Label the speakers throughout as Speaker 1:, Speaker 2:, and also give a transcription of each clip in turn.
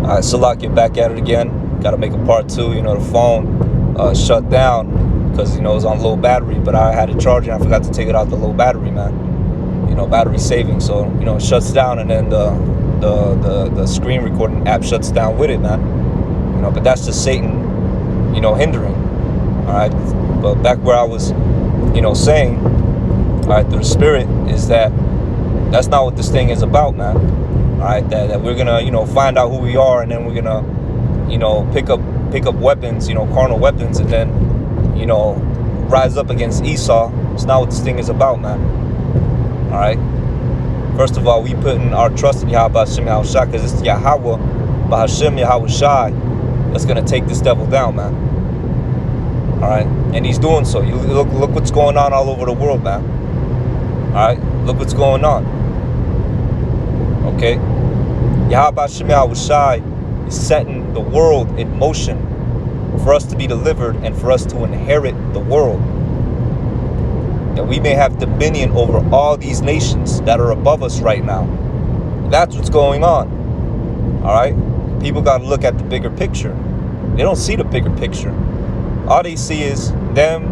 Speaker 1: Alright, Salak, back at it again. Gotta make a part 2. The phone shut down because, it was on low battery, but I had it charging. I forgot to take it out the low battery, man. Battery saving. So, it shuts down, and then the screen recording app shuts down with it, man. But that's just Satan, hindering. Alright, but back where I was, saying, alright, through the Spirit, is that's not what this thing is about, man. Alright, that we're gonna, find out who we are, and then we're gonna, pick up weapons, carnal weapons, and then, rise up against Esau. It's not what this thing is about, man. Alright. First of all, we putting our trust in Yahweh Hashem Yahweh Shai, because it's Yahweh Hashem Yahweh Shai that's gonna take this devil down, man. Alright, and he's doing so. You look what's going on all over the world, man. Alright, look what's going on. Okay, Yahweh Hashem Yahweh Shai is setting the world in motion for us to be delivered and for us to inherit the world, that we may have dominion over all these nations that are above us right now. That's what's going on. Alright, people got to look at the bigger picture. They don't see the bigger picture. All they see is them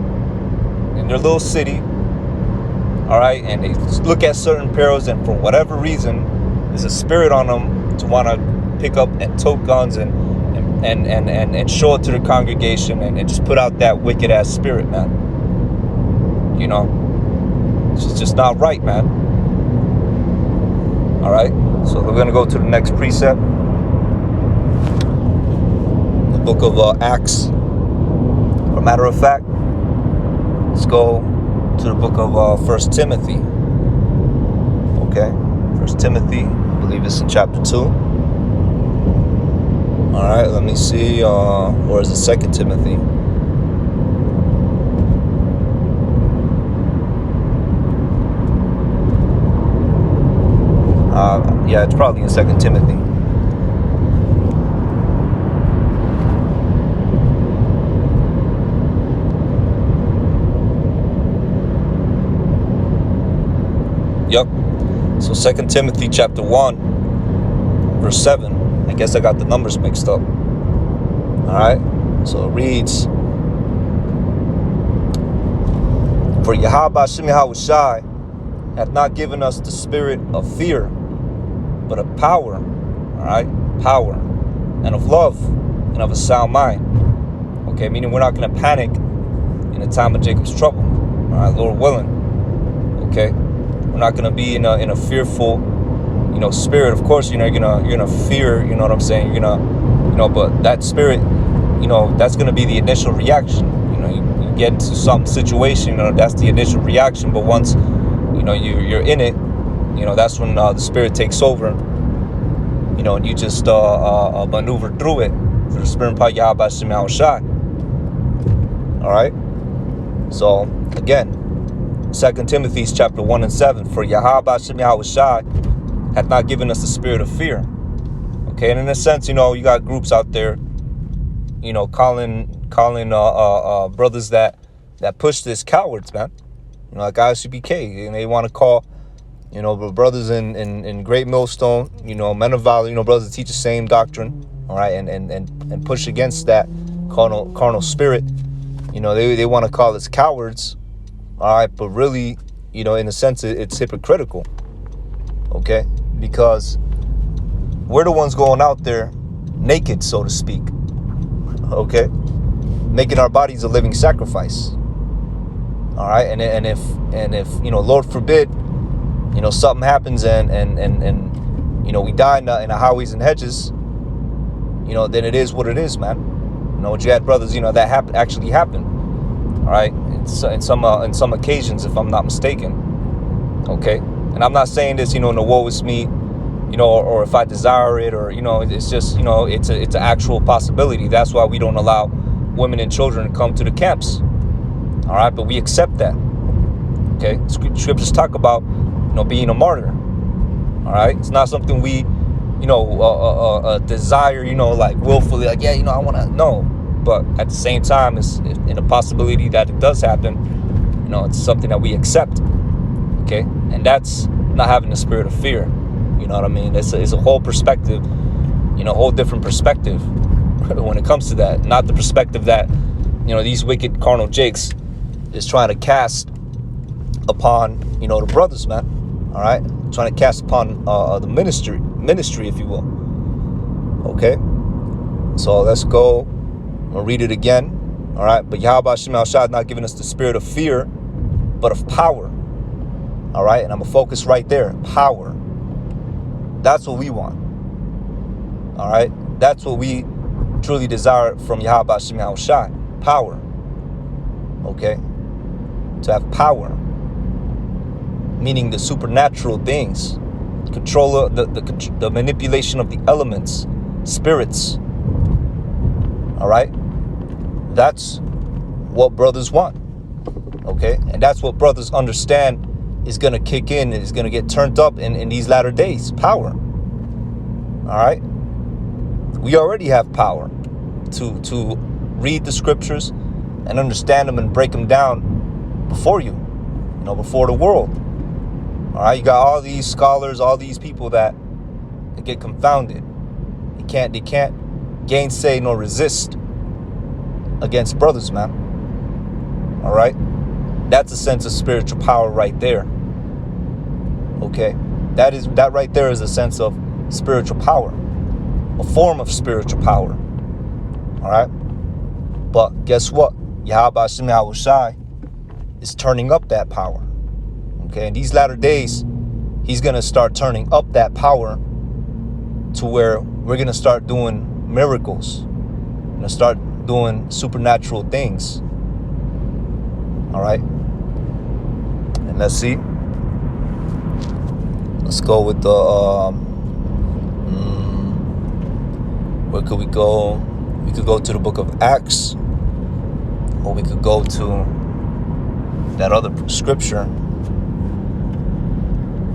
Speaker 1: in their little city. Alright, and they look at certain perils, and for whatever reason, there's a spirit on them to want to pick up and tote guns and show it to the congregation and just put out that wicked ass spirit, man. It's just not right, man. Alright, so we're going to go to the next precept. The book of Acts. For a matter of fact, let's go to the book of 1 Timothy. Okay, 1 Timothy, I believe it's in chapter 2. Alright, let me see, or is it 2 Timothy? Yeah, it's probably in 2 Timothy. Yep. So 2 Timothy chapter 1, verse 7. I guess I got the numbers mixed up. Alright. So it reads, "For Yahweh Hashem Yahweh Shai hath not given us the spirit of fear, but of power," alright, power, "and of love, and of a sound mind." Okay, meaning we're not going to panic in the time of Jacob's trouble. Alright, Lord willing. Okay, we're not going to be in a fearful, spirit. Of course, you're gonna fear. You know what I'm saying? You're gonna, but that spirit, that's going to be the initial reaction. You get into some situation, that's the initial reaction. But once, you're in it, that's when the spirit takes over, and you just maneuver through it through the spirit of Yahweh Hashem Yahweh Shai. Alright, so again, 2 Timothy chapter 1 and 7, "For Yahweh Hashem Yahweh Shai hath not given us the spirit of fear." Okay, and in a sense, you got groups out there, calling brothers that push this cowards, man. Like ICBK, and they want to call, brothers in Great Millstone, men of valor, brothers that teach the same doctrine, all right, and push against that carnal spirit. They want to call us cowards, all right, but really, in a sense, it's hypocritical, okay, because we're the ones going out there naked, so to speak, okay, making our bodies a living sacrifice. All right, and if Lord forbid, something happens and we die in the highways and hedges, then it is what it is, man. What you had, brothers, that actually happened. All right, in some occasions, if I'm not mistaken. Okay, and I'm not saying this, no woe is me, or if I desire it, or it's just it's an actual possibility. That's why we don't allow women and children to come to the camps. All right, but we accept that. Okay, scriptures talk about being a martyr. All right, it's not something we desire, like willfully, like, yeah, I want to. No, but at the same time, it's in a possibility that it does happen. It's something that we accept. Okay, and that's not having the spirit of fear. You know what I mean? It's a whole perspective, a whole different perspective when it comes to that. Not the perspective that, these wicked carnal jakes is trying to cast upon, the brothers, man. All right, trying to cast upon the ministry, if you will. Okay, so let's go. I'll read it again. All right, but Yahweh Shem Al Shad not giving us the spirit of fear, but of power. All right, and I'm gonna focus right there. Power. That's what we want. All right, that's what we truly desire from Yahweh Shem Al Shad. Power. Okay, to have power, meaning the supernatural things, control of the manipulation of the elements, spirits. All right, that's what brothers want. Okay, and that's what brothers understand is going to kick in and is going to get turned up in these latter days. Power. All right, we already have power to read the scriptures and understand them and break them down before you, before the world. All right, you got all these scholars, all these people that get confounded. They can't gainsay nor resist against brothers, man. All right, that's a sense of spiritual power right there. Okay, that right there is a sense of spiritual power, a form of spiritual power. All right, but guess what? Yahweh Shem Yahushai is turning up that power. Okay, in these latter days, he's going to start turning up that power to where we're going to start doing miracles. We're going to start doing supernatural things. All right, and let's see. Let's go with the where could we go? We could go to the book of Acts, or we could go to that other scripture,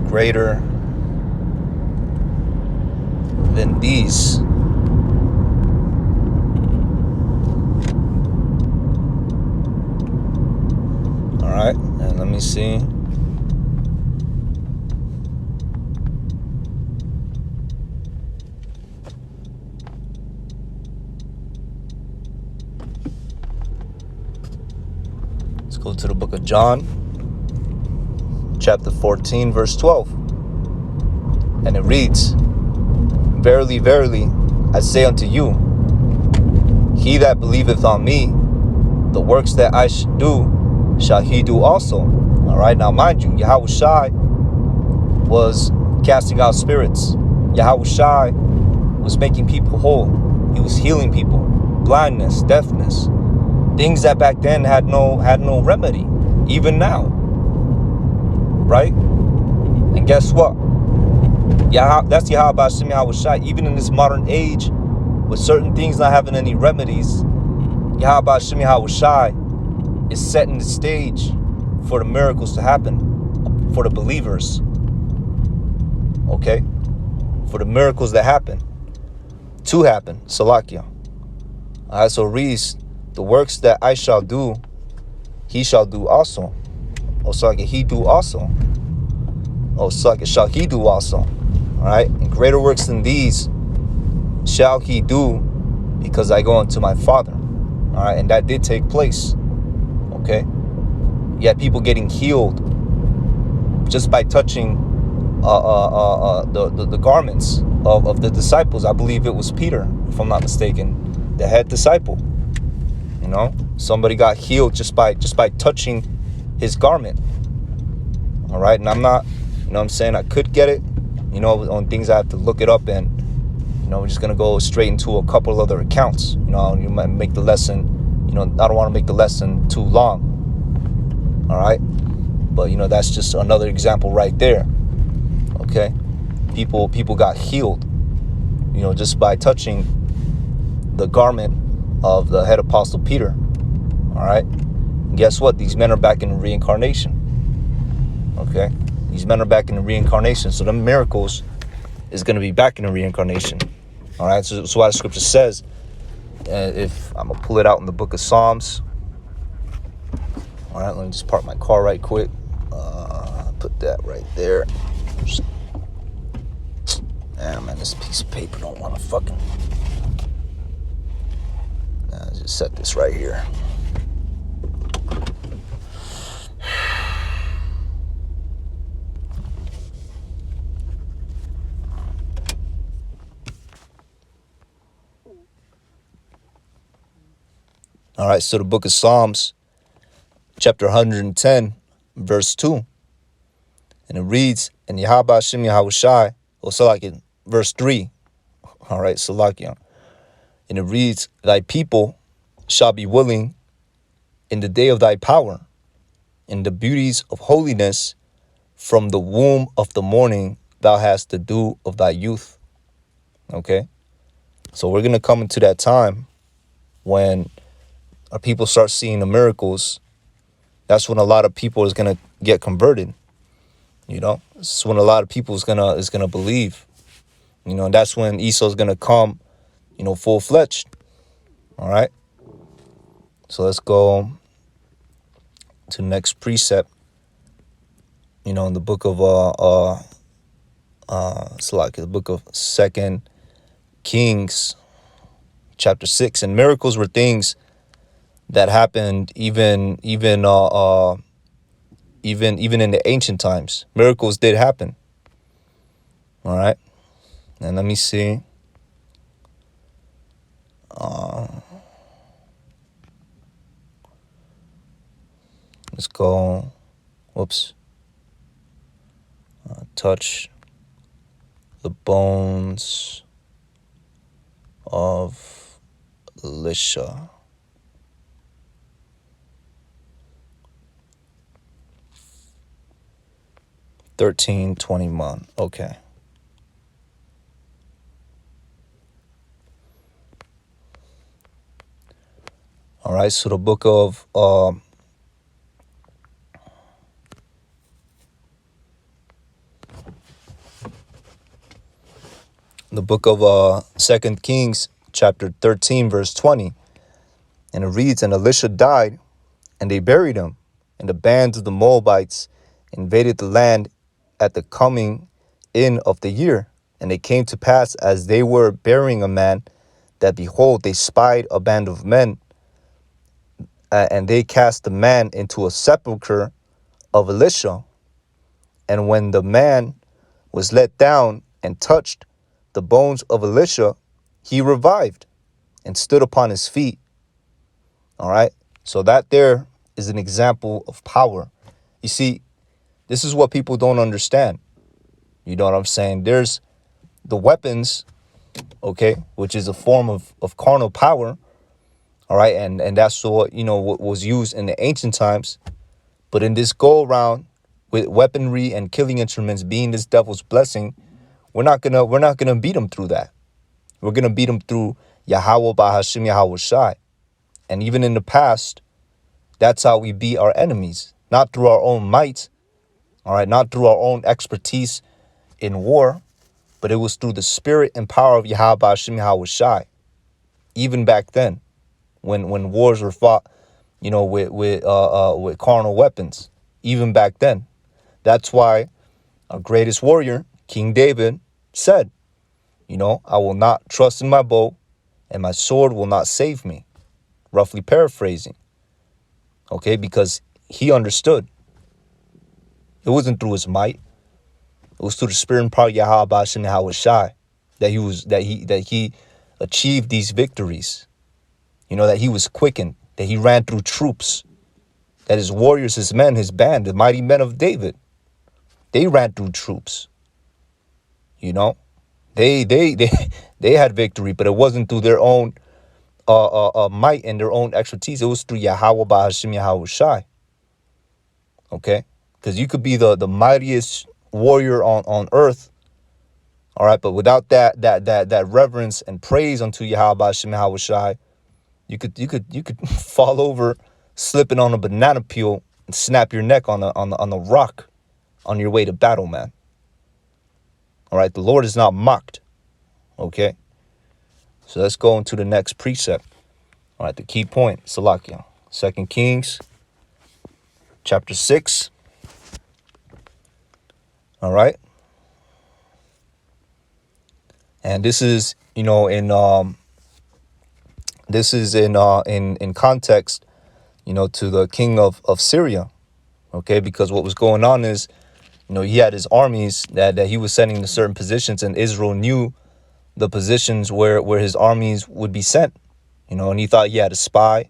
Speaker 1: greater than these. All right, and let me see. Let's go to the book of John, chapter 14, verse 12. And it reads, Verily, verily, I say unto you, he that believeth on me, the works that I do, shall he do also. All right, now mind you, Yahushai was casting out spirits. Yahushai was making people whole. He was healing people, blindness, deafness, things that back then had no remedy, even now. Right? And guess what? That's Yahweh Shem Yahushai. Even in this modern age, with certain things not having any remedies, Yahweh Shem Yahushai is setting the stage for the miracles to happen, for the believers. Okay? For the miracles that happen. To happen. Salakia. Alright, so reads, the works that I shall do, he shall do also. Oh, Salakia, he do also. Oh, Salakia, shall he do also. Alright? And greater works than these shall he do, because I go unto my Father. Alright, and that did take place. Okay, you had people getting healed just by touching the garments of the disciples. I believe it was Peter, if I'm not mistaken, the head disciple. Somebody got healed just by touching his garment. All right, and I'm not, I'm saying I could get it, on things I have to look it up, and we're just gonna go straight into a couple other accounts. You might make the lesson. I don't want to make the lesson too long. All right, but that's just another example right there. Okay, people got healed, just by touching the garment of the head apostle Peter. All right, and guess what? These men are back in reincarnation. Okay, these men are back in the reincarnation. So the miracles is going to be back in the reincarnation. All right, so why the scripture says. If I'm gonna pull it out in the book of Psalms. All right, let me just park my car right quick. Put that right there. Damn, man, this piece of paper don't want to fucking... Nah, just set this right here. All right, so the book of Psalms, chapter 110, verse 2. And it reads, and Yahweh Hashem Yahushai, or Salakia, verse 3. All right, Salakia. And it reads, thy people shall be willing in the day of thy power, in the beauties of holiness, from the womb of the morning thou hast the dew of thy youth. Okay? So we're going to come into that time when our people start seeing the miracles. That's when a lot of people is going to get converted. You know, it's when a lot of people is gonna believe. You know, and that's when Esau's gonna come, you know, full-fledged. All right. So let's go to the next precept. You know, in the book of it's like the book of 2 Kings, chapter 6. And miracles were things that happened even in the ancient times. Miracles did happen. All right. And let me see. Let's go. Whoops. Touch the bones of Elisha. $13.21. Okay. All right. So the book of Second Kings, chapter 13, verse 20, and it reads, and Elisha died, and they buried him, and the bands of the Moabites invaded the land at the coming in of the year. And it came to pass, as they were burying a man, that behold, they spied a band of men, and they cast the man into a sepulchre of Elisha. And when the man was let down and touched the bones of Elisha, he revived and stood upon his feet. All right. So that there is an example of power. You see, this is what people don't understand. You know what I'm saying? There's the weapons, okay, which is a form of carnal power. All right. And that's what, you know, what was used in the ancient times. But in this go around with weaponry and killing instruments being this devil's blessing, we're not gonna beat them through that. We're gonna beat them through Yahweh Bahashim Yahweh Shai. And even in the past, that's how we beat our enemies, not through our own might, all right, not through our own expertise in war, but it was through the spirit and power of Yahweh Bahashim Yahweh Shai. Even back then, when wars were fought, you know, with carnal weapons, even back then. That's why our greatest warrior, King David, said, you know, I will not trust in my bow, and my sword will not save me. Roughly paraphrasing. Okay, because he understood. It wasn't through his might. It was through the spirit and power of Yahweh Bashem Yahweh Shai that he achieved these victories. You know, that he was quickened, that he ran through troops, that his warriors, his men, his band, the mighty men of David, they ran through troops. You know, they had victory, but it wasn't through their own might and their own expertise. It was through Yahweh Bahashim Yahweh Shai. Okay, because you could be the mightiest warrior on earth, all right, but without that reverence and praise unto Yahweh Bahashim Yahweh Shai, you could fall over, slipping on a banana peel and snap your neck on a rock on your way to battle, man. All right, the Lord is not mocked. Okay, so let's go into the next precept. All right, the key point, Salakia, 2 Kings, chapter 6. All right. And this is, in context, to the king of Syria. Okay, because what was going on is, he had his armies that he was sending to certain positions, and Israel knew the positions where his armies would be sent, and he thought he had a spy,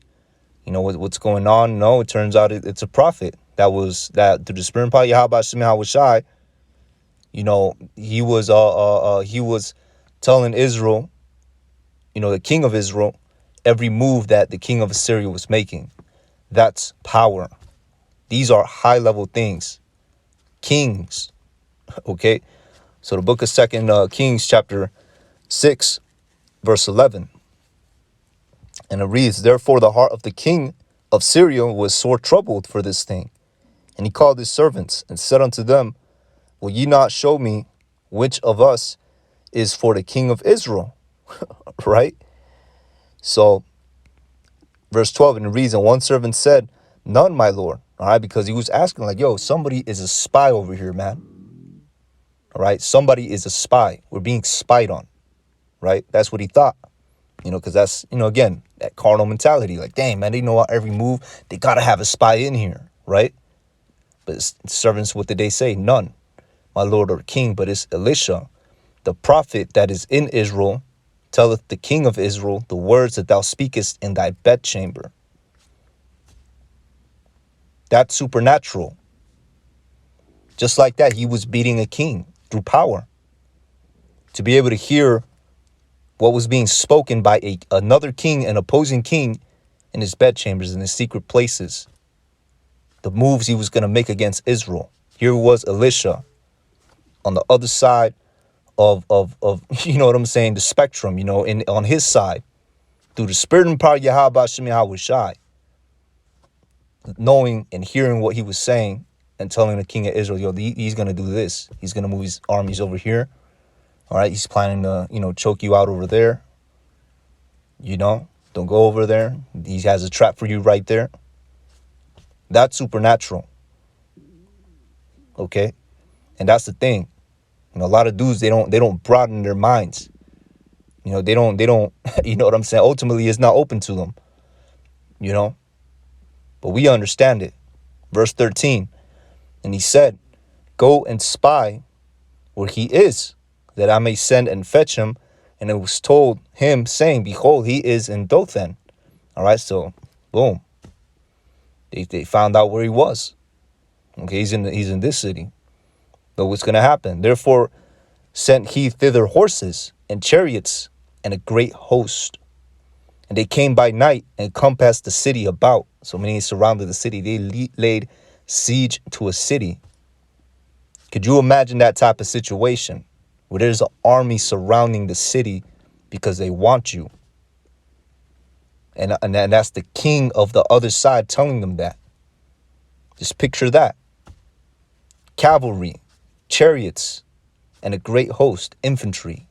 Speaker 1: what's going on. No, it turns out it's a prophet that through the spirit and power of Yahweh Shemah Shai, he was telling Israel, the king of Israel, every move that the king of Assyria was making. That's power. These are high level things. Kings. Okay. So the book of Second Kings chapter 6 verse 11. And it reads, therefore the heart of the king of Syria was sore troubled for this thing. And he called his servants and said unto them, will ye not show me which of us is for the king of Israel? Right? So verse 12, and it reads, and one servant said, none, my lord. All right, because he was asking like, yo, somebody is a spy over here, man. All right, somebody is a spy. We're being spied on. Right? That's what he thought. Because that's, again, that carnal mentality. Like, dang, man, they know every move. They got to have a spy in here. Right? But servants, what did they say? None, my lord or king. But it's Elisha, the prophet that is in Israel, telleth the king of Israel the words that thou speakest in thy bedchamber. That's supernatural. Just like that, he was beating a king through power. To be able to hear what was being spoken by another king, an opposing king, in his bedchambers, in his secret places. The moves he was going to make against Israel. Here was Elisha on the other side of you know what I'm saying, the spectrum, on his side, through the spirit and power of Yahweh Shemah Shai, knowing and hearing what he was saying and telling the king of Israel, yo, he's going to do this. He's going to move his armies over here. All right, he's planning to, choke you out over there. Don't go over there. He has a trap for you right there. That's supernatural. Okay? And that's the thing. A lot of dudes, they don't broaden their minds. They don't, you know what I'm saying? Ultimately, it's not open to them. But we understand it. Verse 13. And he said, go and spy where he is, that I may send and fetch him. And it was told him, saying, behold, he is in Dothan. All right, so boom. They found out where he was. Okay, he's in this city. But what's going to happen? Therefore sent he thither horses and chariots and a great host. And they came by night and compassed the city about. So many surrounded the city. They laid siege to a city. Could you imagine that type of situation where there's an army surrounding the city because they want you? And that's the king of the other side telling them that. Just picture that. Cavalry, chariots, and a great host, infantry,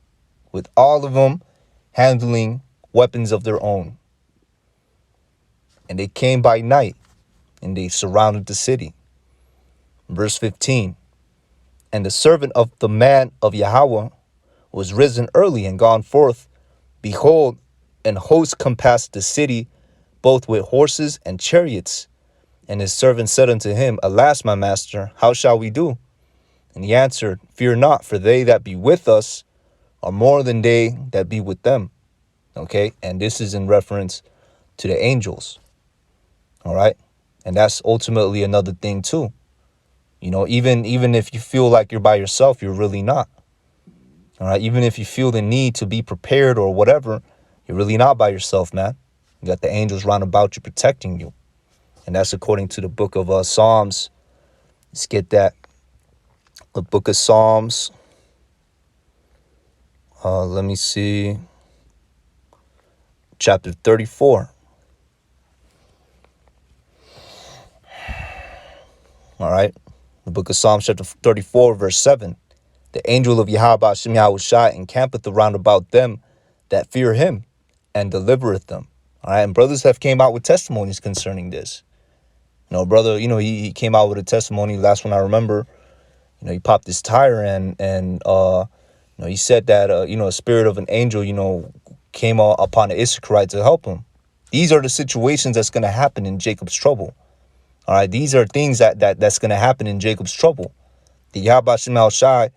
Speaker 1: with all of them handling weapons of their own. And they came by night, and they surrounded the city. Verse 15, and the servant of the man of Yahweh was risen early and gone forth. Behold, an host compassed the city, both with horses and chariots. And his servant said unto him, alas, my master, how shall we do? And he answered, fear not, for they that be with us are more than they that be with them. Okay, and this is in reference to the angels. All right, and that's ultimately another thing too. Even if you feel like you're by yourself, you're really not. All right, even if you feel the need to be prepared or whatever, you're really not by yourself, man. You got the angels round about you protecting you. And that's according to the book of Psalms. Let's get that. The book of Psalms. Let me see. Chapter 34. All right. The book of Psalms, chapter 34, verse 7. The angel of Yahweh Shemah Shai encampeth around about them that fear him and delivereth them. All right. And brothers have came out with testimonies concerning this. Brother, he came out with a testimony. Last one I remember, he popped his tire and He said that, a spirit of an angel, came upon the Issacharite to help him. These are the situations that's going to happen in Jacob's trouble. All right. These are things that's going to happen in Jacob's trouble. The Yahweh Shema Shai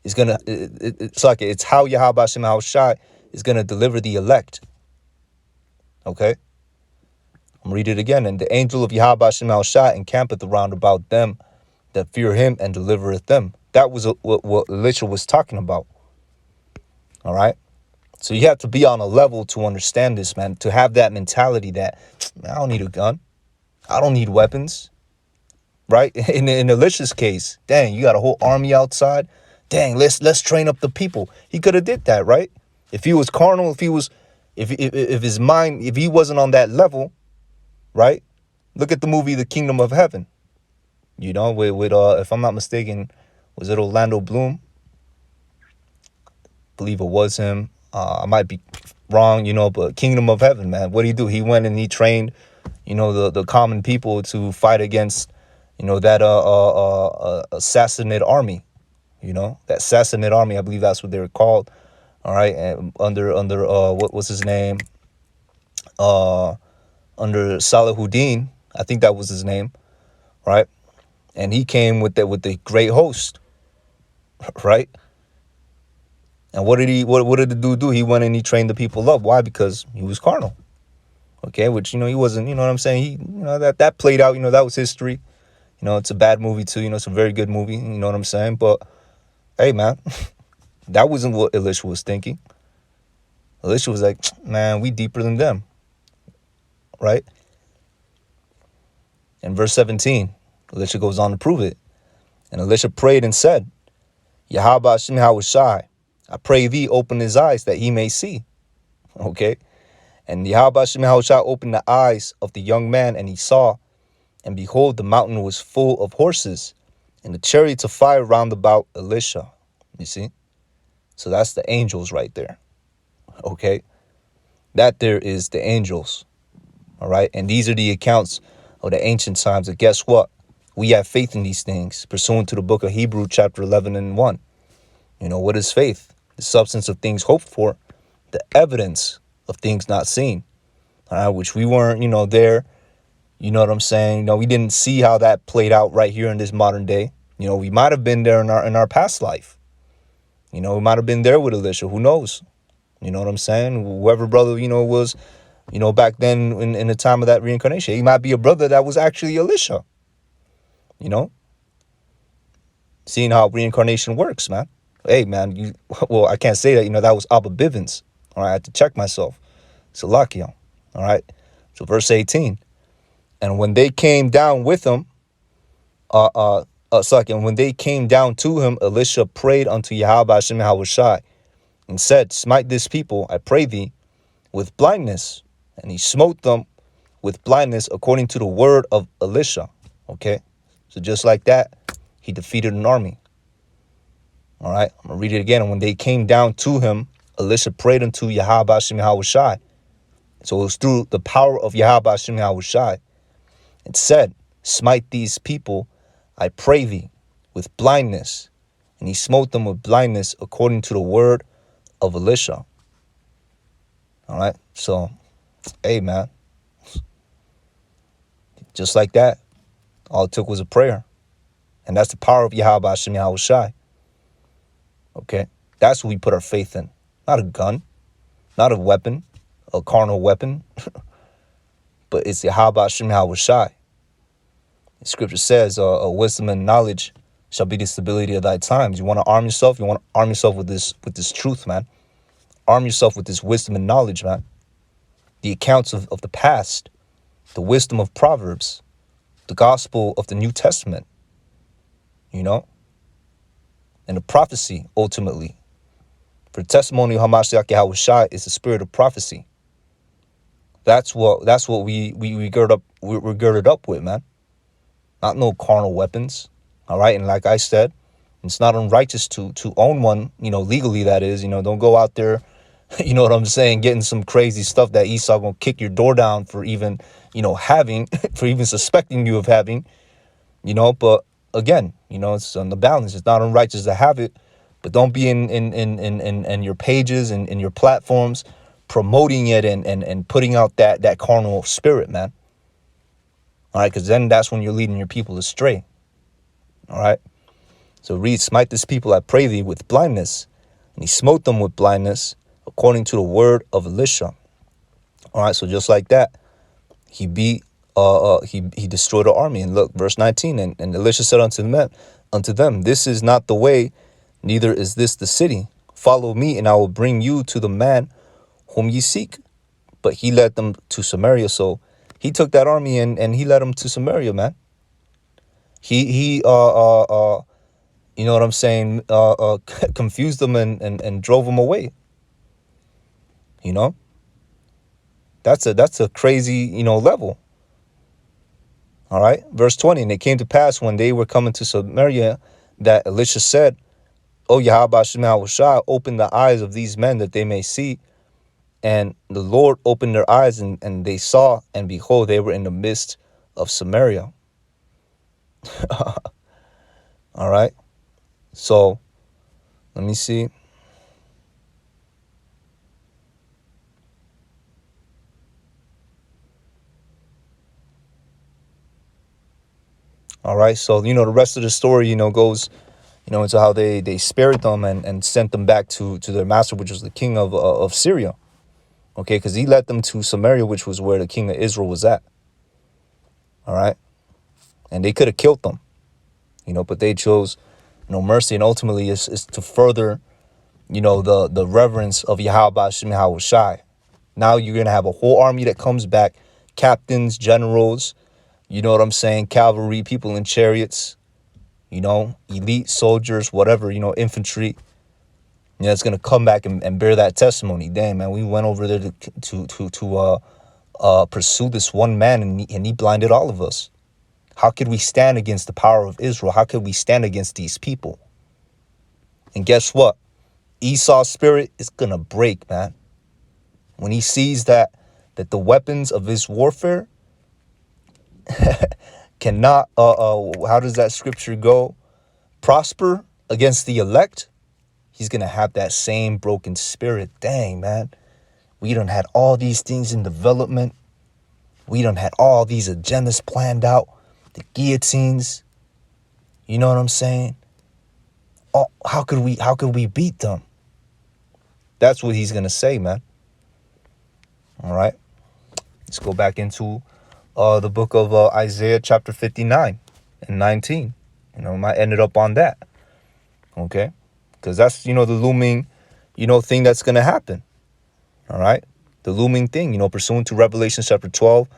Speaker 1: is going to, it's how Yahweh Shema Shai is going to deliver the elect. Okay. I'm read it again. And the angel of Yahweh Shema Shai encampeth around about them that fear him and delivereth them. That was what Elisha was talking about. All right. So you have to be on a level to understand this, man, to have that mentality that, I don't need a gun. I don't need weapons, right? In Elisha's case, dang, you got a whole army outside. Dang, let's train up the people. He could have did that, right? If he was carnal, if his mind, if he wasn't on that level, right? Look at the movie The Kingdom of Heaven. With if I'm not mistaken, was it Orlando Bloom? I believe it was him. I might be wrong, but Kingdom of Heaven, man. What did he do? He went and he trained, the common people to fight against, that Sassanid army, that Sassanid army. I believe that's what they were called. All right, and under what was his name? Under Salahuddin, I think that was his name, right? And he came with the great host, right? And what did the dude do? He went and he trained the people up. Why? Because he was carnal. Okay, which, he wasn't, what I'm saying? He, that played out, that was history. It's a bad movie too, it's a very good movie, you know what I'm saying? But hey, man, that wasn't what Elisha was thinking. Elisha was like, man, we deeper than them, right? In verse 17, Elisha goes on to prove it. And Elisha prayed and said, Yahweh Hashem Yahushai, I pray thee open his eyes that he may see. Okay. And Yahweh Hashem Yahushai opened the eyes of the young man, and he saw, and behold, the mountain was full of horses, and the chariots of fire round about Elisha. You see? So that's the angels right there. Okay. That there is the angels. All right. And these are the accounts of the ancient times. And guess what? We have faith in these things, pursuant to the book of Hebrew, chapter 11 and 1. What is faith? The substance of things hoped for, the evidence of things not seen. Which we weren't, there. You know what I'm saying? We didn't see how that played out right here in this modern day. We might have been there in our past life. We might have been there with Elisha. Who knows? You know what I'm saying? Whoever brother, was, back then in the time of that reincarnation, he might be a brother that was actually Elisha. Seeing how reincarnation works, man. Hey, man, I can't say that, that was Abba Bivens. All right, I had to check myself. Salakia. All right. So verse 18. And when they came down with him, and when they came down to him, Elisha prayed unto Yahweh Hashem Yahushai and said, smite this people, I pray thee, with blindness. And he smote them with blindness according to the word of Elisha. Okay. So just like that, he defeated an army. All right. I'm going to read it again. And when they came down to him, Elisha prayed unto Yahweh Hashem Yahushai. So it was through the power of Yahweh Hashem Yahushai. It said, smite these people, I pray thee, with blindness. And he smote them with blindness according to the word of Elisha. All right. So, hey, man. Just like that, all it took was a prayer. And that's the power of Yahweh Hashem Yahushai. Okay. That's what we put our faith in. Not a gun, not a weapon, a carnal weapon, but it's Yahweh Hashem Yahushai. The scripture says, wisdom and knowledge shall be the stability of thy times. You want to arm yourself? You want to arm yourself with this truth, man. Arm yourself with this wisdom and knowledge, man. The accounts of the past, the wisdom of Proverbs, the gospel of the New Testament, and the prophecy, ultimately. For the testimony of Hamashiach Yahushai is the spirit of prophecy. That's what we gird up. We're girded up with, man. Not no carnal weapons. All right. And like I said, it's not unrighteous to own one, legally, that is. Don't go out there, you know what I'm saying, getting some crazy stuff that Esau gonna kick your door down for even, having, for even suspecting you of having, but again, it's on the balance. It's not unrighteous to have it, But don't be in your pages and in your platforms promoting it and putting out that carnal spirit, man. All right, because then that's when you're leading your people astray. All right. So read, smite this people, I pray thee, with blindness. And he smote them with blindness, according to the word of Elisha. All right, so just like that, he destroyed the army. And look, verse 19, and Elisha said unto them, this is not the way, neither is this the city. Follow me, and I will bring you to the man whom ye seek. But he led them to Samaria. So he took that army and he led them to Samaria, man. He you know what I'm saying, confused them and drove them away. You know, that's a crazy, you know, level. All right, verse 20, and it came to pass when they were coming to Samaria that Elisha said, O Yahweh Shah, open the eyes of these men that they may see. And the Lord opened their eyes, and they saw, and behold, they were in the midst of Samaria. All right, so let me see. All right, so, you know, the rest of the story, you know, goes, you know, into how they spared them and sent them back to their master, which was the king of Syria. Okay, because he led them to Samaria, which was where the king of Israel was at. All right, and they could have killed them, you know, but they chose, you know, mercy, and ultimately is to further, you know, the reverence of Yahweh Shai. Now you're gonna have a whole army that comes back, captains, generals, you know what I'm saying, cavalry, people in chariots, you know, elite soldiers, whatever, you know, infantry. You know, it's gonna come back and bear that testimony. Damn, man, we went over there to pursue this one man, and he blinded all of us. How could we stand against the power of Israel? How could we stand against these people? And guess what? Esau's spirit is gonna break, man. When he sees that the weapons of his warfare cannot, how does that scripture go? Prosper against the elect. He's gonna have that same broken spirit. Dang, man. We done had all these things in development. We done had all these agendas planned out. The guillotines. You know what I'm saying? Oh, how could we beat them? That's what he's gonna say, man. All right. Let's go back into the book of Isaiah chapter 59 and 19. You know, I ended up on that. Okay. Because that's, you know, the looming, you know, thing that's gonna happen. All right. The looming thing, you know, pursuant to Revelation chapter 12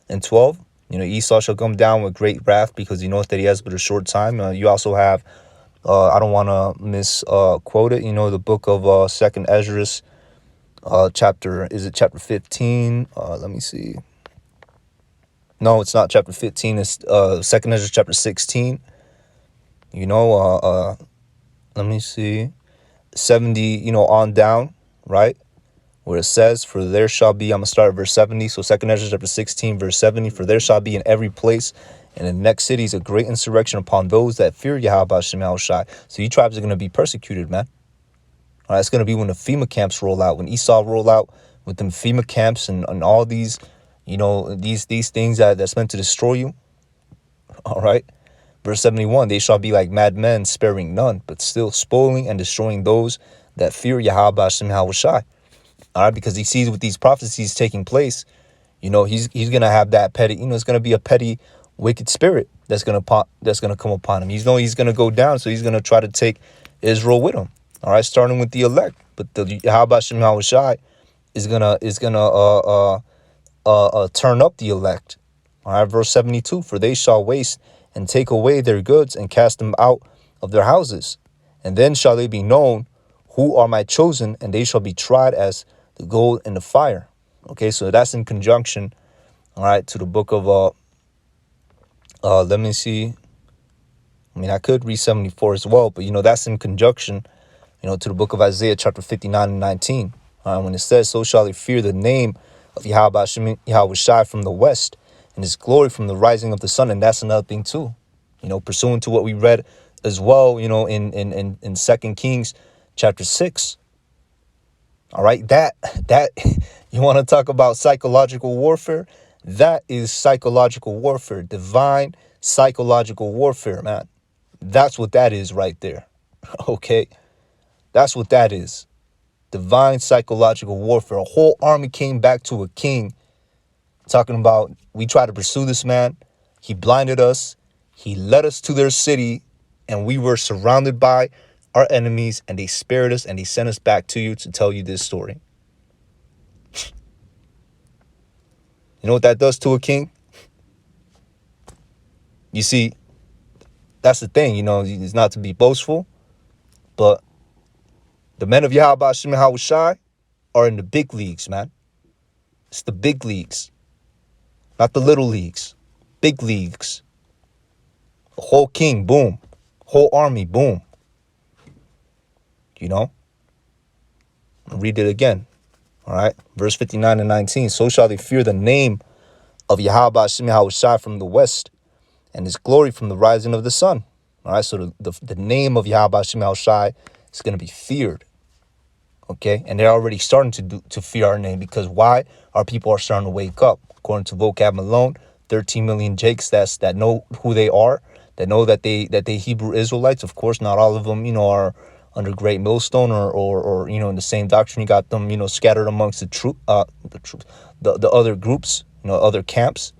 Speaker 1: and 12, you know, Esau shall come down with great wrath because he knows that he has but a short time. You also have, I don't want to misquote it, you know, the book of Second Ezra, chapter 15? Let me see. No, it's not chapter 15. It's Second Ezra chapter 16. You know, let me see. 70, you know, on down, right? Where it says, for there shall be, I'm going to start at verse 70. So Second Ezra chapter 16, verse 70, for there shall be in every place and in the next cities a great insurrection upon those that fear Yahweh Shai. So you tribes are going to be persecuted, man. All right, it's going to be when the FEMA camps roll out, when Esau roll out with them FEMA camps and all these, you know, these things that's meant to destroy you. All right. Verse 71, they shall be like mad men, sparing none, but still spoiling and destroying those that fear Yahweh Shai. All right, because he sees with these prophecies taking place, you know, he's gonna have that petty, you know, it's gonna be a petty, wicked spirit that's gonna come upon him. He's gonna go down, so he's gonna try to take Israel with him. All right, starting with the elect, but the Yahweh Shai is gonna turn up the elect. All right, verse 72, for they shall waste and take away their goods and cast them out of their houses, and then shall they be known who are my chosen, and they shall be tried as the gold in the fire. Okay, so that's in conjunction, all right, to the book of let me see. I mean, I could read 74 as well, but you know, that's in conjunction, you know, to the book of Isaiah chapter 59 and 19. When it says, so shall they fear the name of Yahweh Shai from the west, and his glory from the rising of the sun. And that's another thing too, you know, pursuant to what we read as well, you know, in 2 Kings chapter 6. All right, that you want to talk about psychological warfare? That is psychological warfare, divine psychological warfare, man. That's what that is right there. Okay, that's what that is. Divine psychological warfare. A whole army came back to a king talking about, we tried to pursue this man. He blinded us. He led us to their city, and we were surrounded by our enemies, and they spared us, and they sent us back to you to tell you this story. You know what that does to a king? You see, that's the thing, you know, it's not to be boastful, but the men of Yahweh Shem Shai are in the big leagues, man. It's the big leagues, not the little leagues. Big leagues. A whole king, boom. Whole army, boom. You know? I'll read it again. All right. Verse 59 and 19. So shall they fear the name of Yahweh Shem Shai from the west, and his glory from the rising of the sun. All right. So the name of Yahweh Shem Shai is going to be feared. Okay. And they're already starting to fear our name, because why? Our people are starting to wake up. According to Vocab Malone, 13 million Jakes that know who they are, that know that they Hebrew Israelites. Of course, not all of them, you know, are under Great Millstone or you know, in the same doctrine. You got them, you know, scattered amongst the other groups, you know, other camps,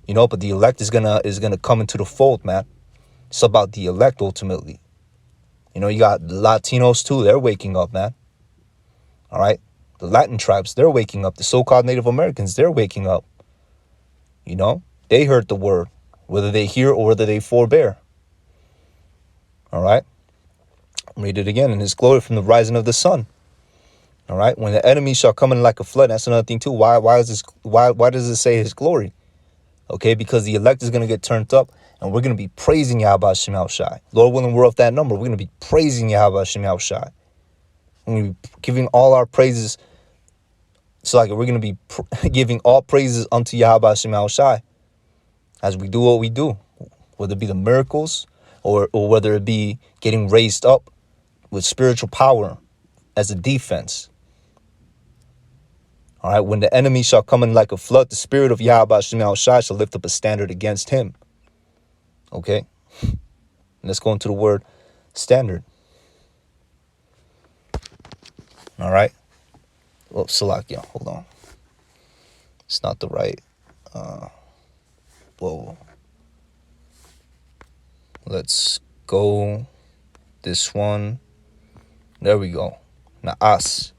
Speaker 1: you know. But the elect is gonna come into the fold, man. It's about the elect ultimately. You know, you got the Latinos too. They're waking up, man. All right, the Latin tribes, they're waking up. The so-called Native Americans, they're waking up. You know, they heard the word, whether they hear or whether they forbear. All right. Read it again. And his glory from the rising of the sun. All right. When the enemy shall come in like a flood. That's another thing too. Why does it say his glory? Okay, because the elect is going to get turned up, and we're going to be praising Yahweh Shem Shai. Lord willing, we're of that number. We're going to be praising Yahweh Shem Shai. We're going to be giving all our praises. It's like we're going to be giving all praises unto Yahweh Shem Shai as we do what we do, whether it be the miracles or whether it be getting raised up with spiritual power as a defense. All right, when the enemy shall come in like a flood, the spirit of Yahweh Shem Shai shall lift up a standard against him. Okay, let's go into the word standard. All right. Well, Salakia, hold on. It's not the right. Whoa. Let's go. This one. There we go. Na'as.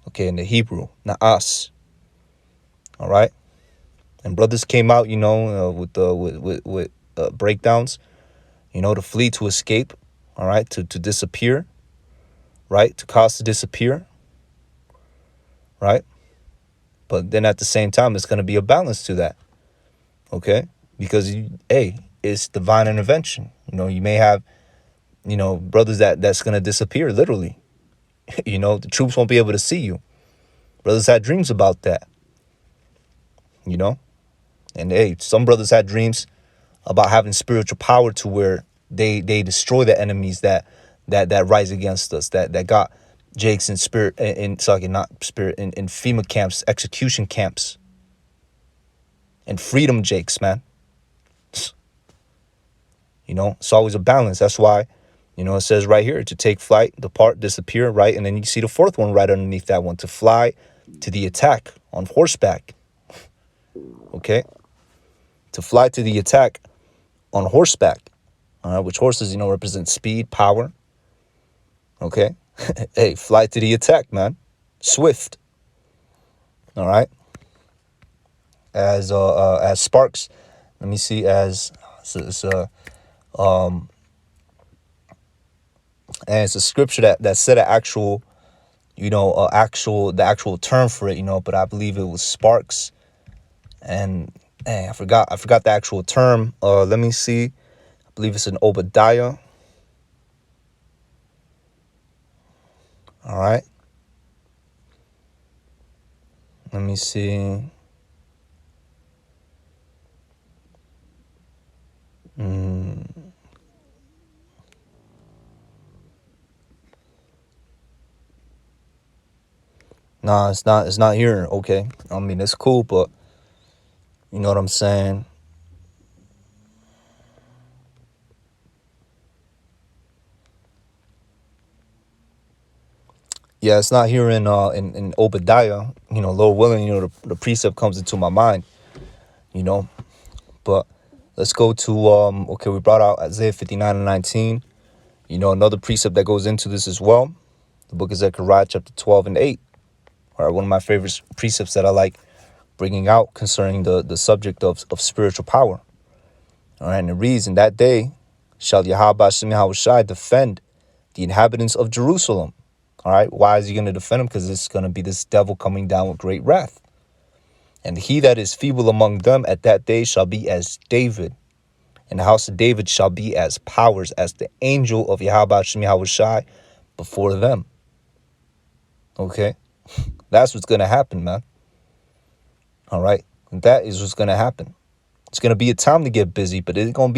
Speaker 1: Okay, in the Hebrew, Na'as. All right. And brothers came out, you know, with breakdowns, you know, to flee, to escape. All right, to disappear. Right, to cause to disappear. Right. But then at the same time, it's going to be a balance to that. Okay, because it's divine intervention. You know, you may have, you know, brothers that's going to disappear literally. You know, the troops won't be able to see you. Brothers had dreams about that. You know, and some brothers had dreams about having spiritual power to where they destroy the enemies that rise against us, that got Jakes in spirit in FEMA camps, execution camps, and freedom Jakes, man. You know, it's always a balance. That's why, you know, it says right here to take flight, depart, disappear, right? And then you see the fourth one right underneath that one, to fly to the attack on horseback. Okay, to fly to the attack on horseback, which horses, you know, represent speed, power. Okay, hey, fly to the attack, man, swift. All right, as Sparks, let me see, as and it's a scripture that said an actual, you know, the actual term for it, you know, but I believe it was Sparks, and I forgot the actual term. Let me see. I believe it's in Obadiah. All right. Let me see. Nah, it's not here. Okay. I mean, it's cool, but you know what I'm saying? Yeah, it's not here in Obadiah. You know, Lord willing, you know, the precept comes into my mind, you know. But let's go to okay, we brought out Isaiah 59 and 19. You know, another precept that goes into this as well. The book of Zechariah chapter 12 and 8. All right, one of my favorite precepts that I like bringing out concerning the subject of spiritual power. All right, and it reads, in that day shall Yahweh Shai defend the inhabitants of Jerusalem. All right, why is he going to defend them? Because it's going to be this devil coming down with great wrath. And he that is feeble among them at that day shall be as David, and the house of David shall be as powers, as the angel of Yahweh Shai before them. Okay, that's what's going to happen, man. All right, that is what's going to happen. It's going to be a time to get busy, but we're not going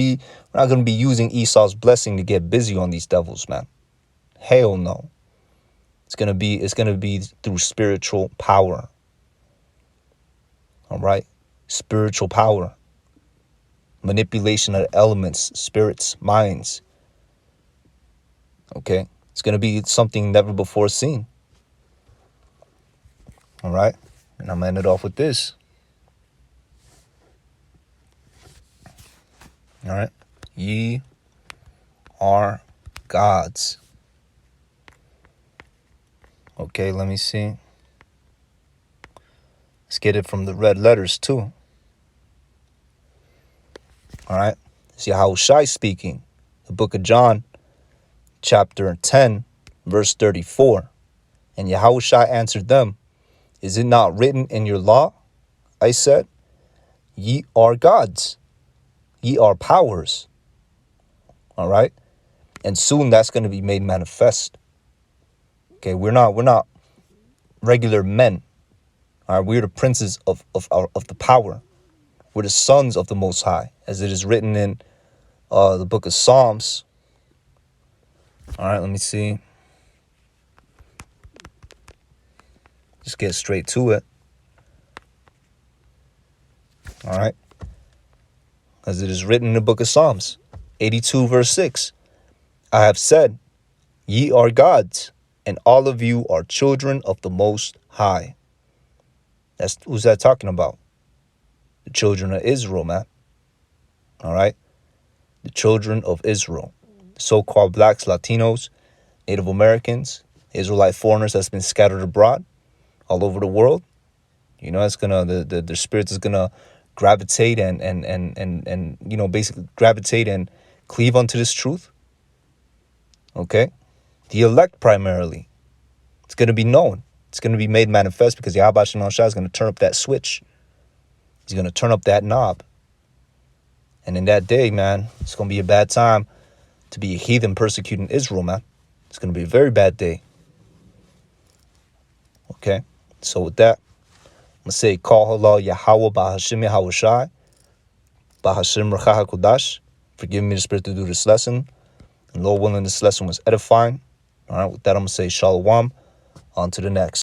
Speaker 1: to be using Esau's blessing to get busy on these devils, man. Hell no. It's going to be through spiritual power. All right. Spiritual power. Manipulation of elements, spirits, minds. Okay. It's going to be something never before seen. All right. And I'm going to end it off with this. All right. Ye are gods. Okay, let me see. Let's get it from the red letters too. All right. It's Yahushai speaking. The book of John, chapter 10, verse 34. And Yahushai answered them, is it not written in your law? I said, ye are gods. Ye are powers. All right. And soon that's going to be made manifest. Okay. We're not regular men. All right. We're the princes of the power. We're the sons of the Most High, as it is written in the book of Psalms. All right. Let me see. Just get straight to it. All right. As it is written in the book of Psalms, 82 verse 6. I have said, ye are gods, and all of you are children of the Most High. Who's that talking about? The children of Israel, man. All right. The children of Israel. The so-called blacks, Latinos, Native Americans, Israelite foreigners that's been scattered abroad all over the world. You know, it's gonna the spirit is gonna gravitate and you know, basically gravitate and cleave unto this truth. Okay. The elect primarily. It's gonna be known. It's gonna be made manifest because Yahweh Shai is gonna turn up that switch. He's gonna turn up that knob. And in that day, man, it's gonna be a bad time to be a heathen persecuting Israel, man. It's gonna be a very bad day. Okay. So with that, I'm gonna say, call halal Yahweh Bahashim Yahushai, Bahashim Racha HaKodash. Forgive me the spirit to do this lesson. And Lord willing, this lesson was edifying. All right, with that, I'm gonna say shalom. On to the next.